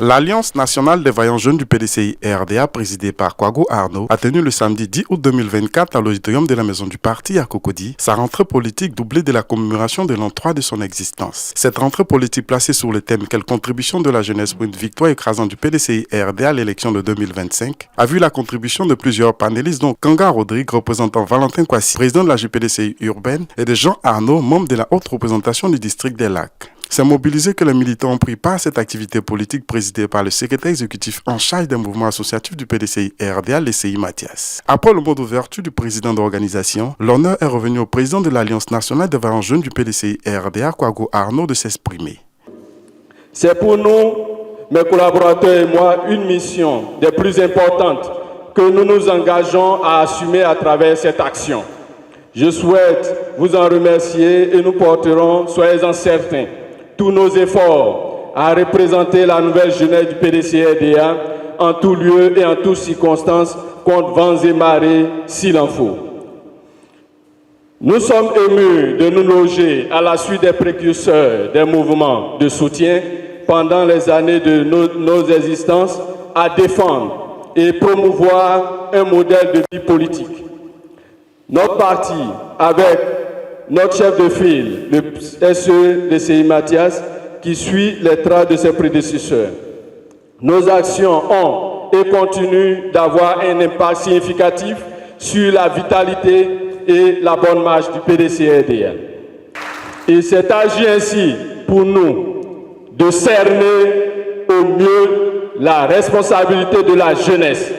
L'Alliance nationale des vaillants jeunes du PDCI-RDA, présidée par Kouago Arnaud, a tenu le samedi 10 août 2024 à l'auditorium de la maison du parti à Cocody sa rentrée politique doublée de la commémoration de l'an 3 de son existence. Cette rentrée politique placée sur le thème « Quelle contribution de la jeunesse pour une victoire écrasante du PDCI-RDA à l'élection de 2025 » a vu la contribution de plusieurs panélistes dont Kanga Rodrigue, représentant Valentin Kwasi, président de la JPDCI urbaine, et de Jean Arnaud, membre de la haute représentation du district des Lacs. C'est mobilisé que les militants ont pris part à cette activité politique présidée par le secrétaire exécutif en charge des mouvements associatifs du PDCI-RDA, l'ECI Mathias. Après le mot d'ouverture du président de l'organisation, l'honneur est revenu au président de l'Alliance nationale des vaillants jeunes du PDCI-RDA, Kouago Arnaud, de s'exprimer. C'est pour nous, mes collaborateurs et moi, une mission des plus importantes que nous nous engageons à assumer à travers cette action. Je souhaite vous en remercier et nous porterons, soyez-en certains, tous nos efforts à représenter la nouvelle jeunesse du PDCI-RDA en tout lieu et en toutes circonstances, contre vents et marées, s'il en faut. Nous sommes émus de nous loger à la suite des précurseurs des mouvements de soutien pendant les années de nos existences à défendre et promouvoir un modèle de vie politique. Notre parti, avec notre chef de file, le SE de CI Mathias, qui suit les traces de ses prédécesseurs. Nos actions ont et continuent d'avoir un impact significatif sur la vitalité et la bonne marche du PDCI-RDA. Il s'est agi ainsi pour nous de cerner au mieux la responsabilité de la jeunesse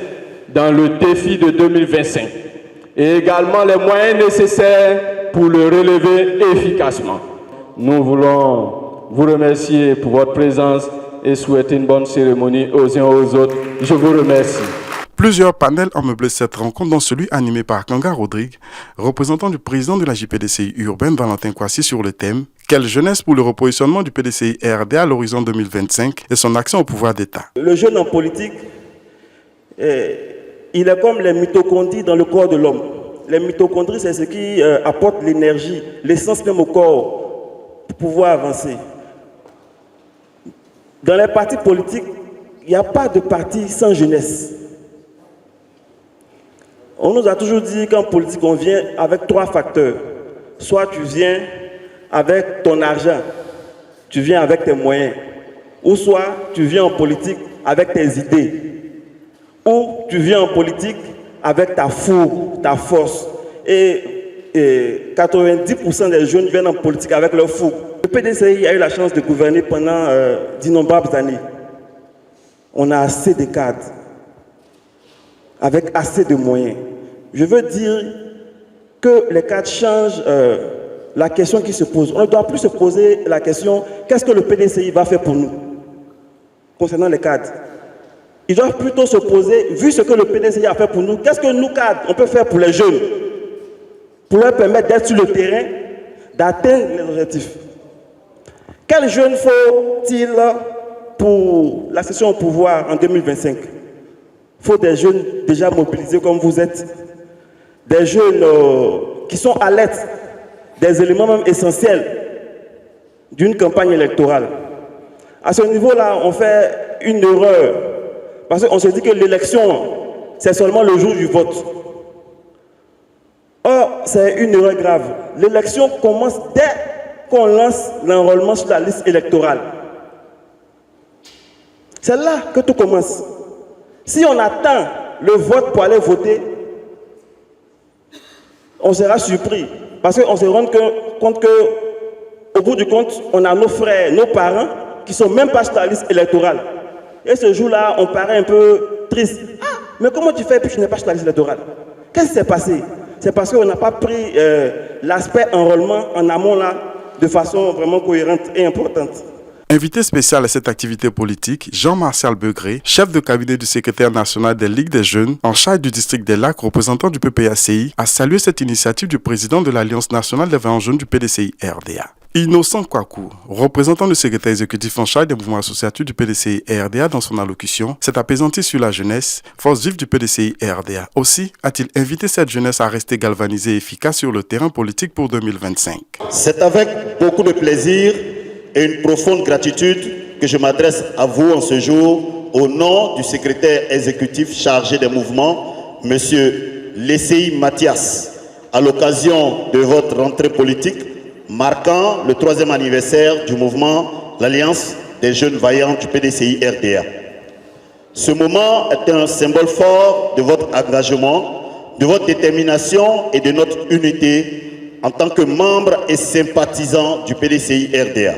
dans le défi de 2025 et également les moyens nécessaires pour le relever efficacement. Nous voulons vous remercier pour votre présence et souhaiter une bonne cérémonie aux uns aux autres. Je vous remercie. Plusieurs panels ont meublé cette rencontre, dont celui animé par Kanga Rodrigue, représentant du président de la JPDCI urbaine, Valentin Kwasi, sur le thème « Quelle jeunesse pour le repositionnement du PDCI-RDA à l'horizon 2025 et son action au pouvoir d'État ». Le jeune en politique, il est comme les mitochondries dans le corps de l'homme. Les mitochondries, c'est ce qui apporte l'énergie, l'essence même au corps pour pouvoir avancer. Dans les partis politiques, il n'y a pas de parti sans jeunesse. On nous a toujours dit qu'en politique, on vient avec 3 facteurs. Soit tu viens avec ton argent, tu viens avec tes moyens. Ou soit tu viens en politique avec tes idées. Ou tu viens en politique avec ta fougue, ta force. Et 90% des jeunes viennent en politique avec leur fougue. Le PDCI a eu la chance de gouverner pendant d'innombrables années. On a assez de cadres, avec assez de moyens. Je veux dire que les cadres changent la question qui se pose. On ne doit plus se poser la question qu'est-ce que le PDCI va faire pour nous concernant les cadres. Ils doivent plutôt se poser, vu ce que le PDCI a fait pour nous, qu'est-ce que nous cadres on peut faire pour les jeunes, pour leur permettre d'être sur le terrain, d'atteindre les objectifs. Quels jeunes faut-il pour la session au pouvoir en 2025? Il faut des jeunes déjà mobilisés comme vous êtes, des jeunes qui sont à l'aide des éléments même essentiels d'une campagne électorale. À ce niveau-là, on fait une erreur, parce qu'on se dit que l'élection, c'est seulement le jour du vote. Or, c'est une erreur grave. L'élection commence dès qu'on lance l'enrôlement sur la liste électorale. C'est là que tout commence. Si on attend le vote pour aller voter, on sera surpris. Parce qu'on se rend compte qu'au bout du compte, on a nos frères, nos parents qui ne sont même pas sur la liste électorale. Et ce jour-là, on paraît un peu triste. Ah, mais comment tu fais puis tu n'es pas sur la liste électorale? Qu'est-ce qui s'est passé? C'est parce qu'on n'a pas pris l'aspect enrôlement en amont là de façon vraiment cohérente et importante. Invité spécial à cette activité politique, Jean-Martial Begré, chef de cabinet du secrétaire national des Ligues des Jeunes, en charge du district des Lacs, représentant du PPACI, a salué cette initiative du président de l'Alliance nationale des vaillants jeunes du PDCI-RDA. Innocent Kwaku, représentant du secrétaire exécutif en charge des mouvements associatifs du PDCI-RDA dans son allocution, s'est apaisanti sur la jeunesse, force vive du PDCI-RDA. Aussi a-t-il invité cette jeunesse à rester galvanisée et efficace sur le terrain politique pour 2025. C'est avec beaucoup de plaisir et une profonde gratitude que je m'adresse à vous en ce jour au nom du secrétaire exécutif chargé des mouvements, M. Lesseï Mathias, à l'occasion de votre rentrée politique marquant le 3e anniversaire du mouvement l'Alliance des jeunes vaillants du PDCI RDA. Ce moment est un symbole fort de votre engagement, de votre détermination et de notre unité en tant que membres et sympathisants du PDCI RDA.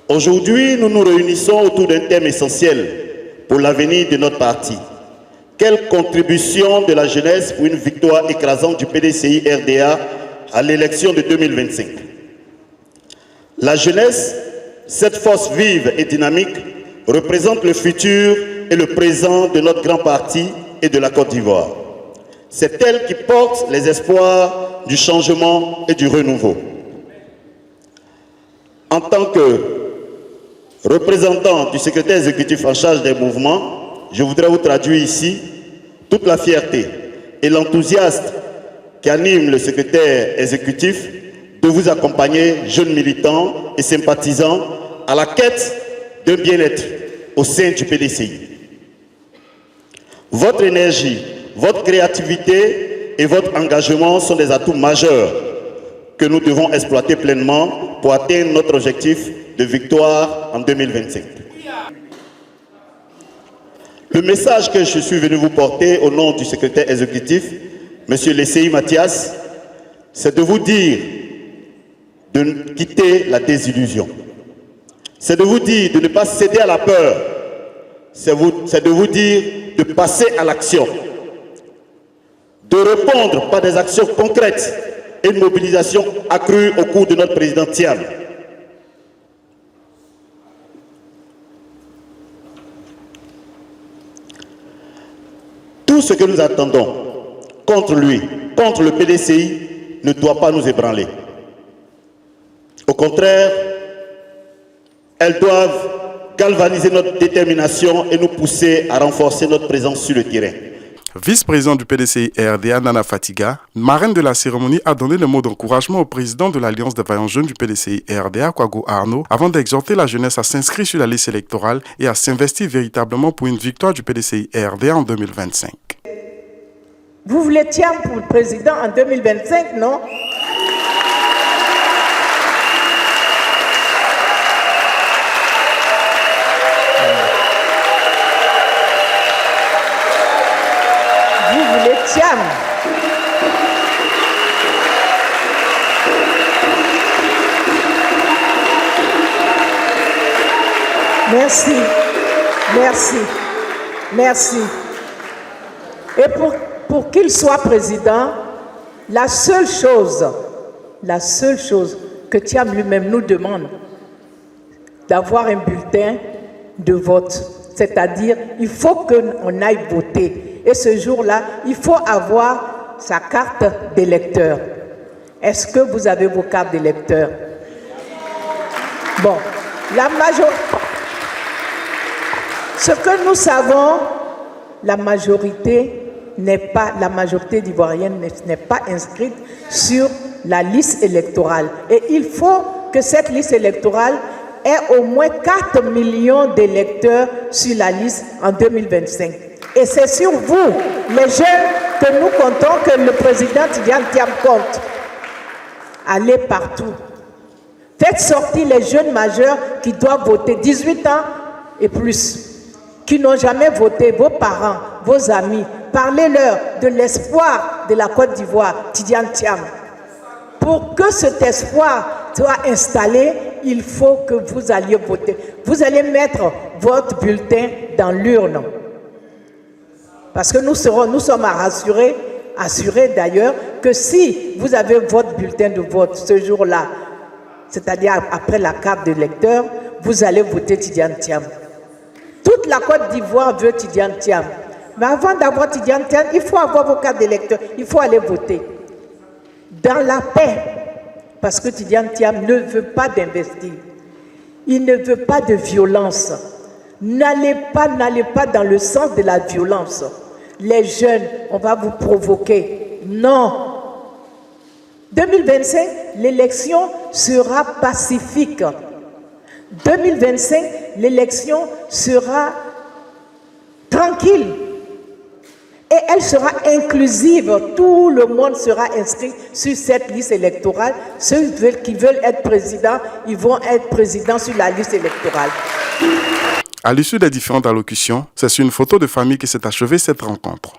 Aujourd'hui, nous nous réunissons autour d'un thème essentiel pour l'avenir de notre parti. Quelle contribution de la jeunesse pour une victoire écrasante du PDCI RDA à l'élection de 2025? La jeunesse, cette force vive et dynamique, représente le futur et le présent de notre grand parti et de la Côte d'Ivoire. C'est elle qui porte les espoirs du changement et du renouveau. En tant que représentant du secrétaire exécutif en charge des mouvements, je voudrais vous traduire ici toute la fierté et l'enthousiasme qui anime le secrétaire exécutif de vous accompagner, jeunes militants et sympathisants, à la quête d'un bien-être au sein du PDCI. Votre énergie, votre créativité et votre engagement sont des atouts majeurs que nous devons exploiter pleinement pour atteindre notre objectif de victoire en 2025. Le message que je suis venu vous porter au nom du secrétaire exécutif, M. Lesseï Mathias, c'est de vous dire de quitter la désillusion. C'est de vous dire de ne pas céder à la peur. C'est de vous dire de passer à l'action. De répondre par des actions concrètes et une mobilisation accrue au cours de notre président Thiam. Tout ce que nous attendons contre lui, contre le PDCI, ne doit pas nous ébranler. Au contraire, elles doivent galvaniser notre détermination et nous pousser à renforcer notre présence sur le terrain. Vice-président du PDCI RDA, Nana Fatiga, marraine de la cérémonie, a donné le mot d'encouragement au président de l'Alliance des vaillants jeunes du PDCI RDA, Kwago Arnaud, avant d'exhorter la jeunesse à s'inscrire sur la liste électorale et à s'investir véritablement pour une victoire du PDCI RDA en 2025. Vous voulez Thiam pour le président en 2025, non? Vous voulez Thiam? Merci, merci, merci. Et pour qu'il soit président, la seule chose que Thiam lui-même nous demande, d'avoir un bulletin de vote. C'est-à-dire, il faut qu'on aille voter. Et ce jour-là, il faut avoir sa carte d'électeur. Est-ce que vous avez vos cartes d'électeur? Bon, la majorité... Ce que nous savons, la majorité d'Ivoiriens n'est pas inscrite sur la liste électorale. Et il faut que cette liste électorale ait au moins 4 millions d'électeurs sur la liste en 2025. Et c'est sur vous, les jeunes, que nous comptons, que le président Tidjane Thiam compte. Allez partout. Faites sortir les jeunes majeurs qui doivent voter 18 ans et plus, qui n'ont jamais voté, vos parents, vos amis. Parlez-leur de l'espoir de la Côte d'Ivoire, Tidjane Thiam. Pour que cet espoir soit installé, il faut que vous alliez voter. Vous allez mettre votre bulletin dans l'urne. Parce que nous sommes assurés d'ailleurs, que si vous avez votre bulletin de vote ce jour-là, c'est-à-dire après la carte d'électeur, vous allez voter Tidjane Thiam. Toute la Côte d'Ivoire veut Tidjane Thiam. Mais avant d'avoir Tidjane Thiam, il faut avoir vos cartes d'électeurs, il faut aller voter. Dans la paix, parce que Tidjane Thiam ne veut pas d'investir. Il ne veut pas de violence. N'allez pas dans le sens de la violence. Les jeunes, on va vous provoquer. Non. 2025, l'élection sera pacifique. 2025, l'élection sera tranquille et elle sera inclusive. Tout le monde sera inscrit sur cette liste électorale. Ceux qui veulent être présidents, ils vont être présidents sur la liste électorale. À l'issue des différentes allocutions, c'est sur une photo de famille que s'est achevée cette rencontre.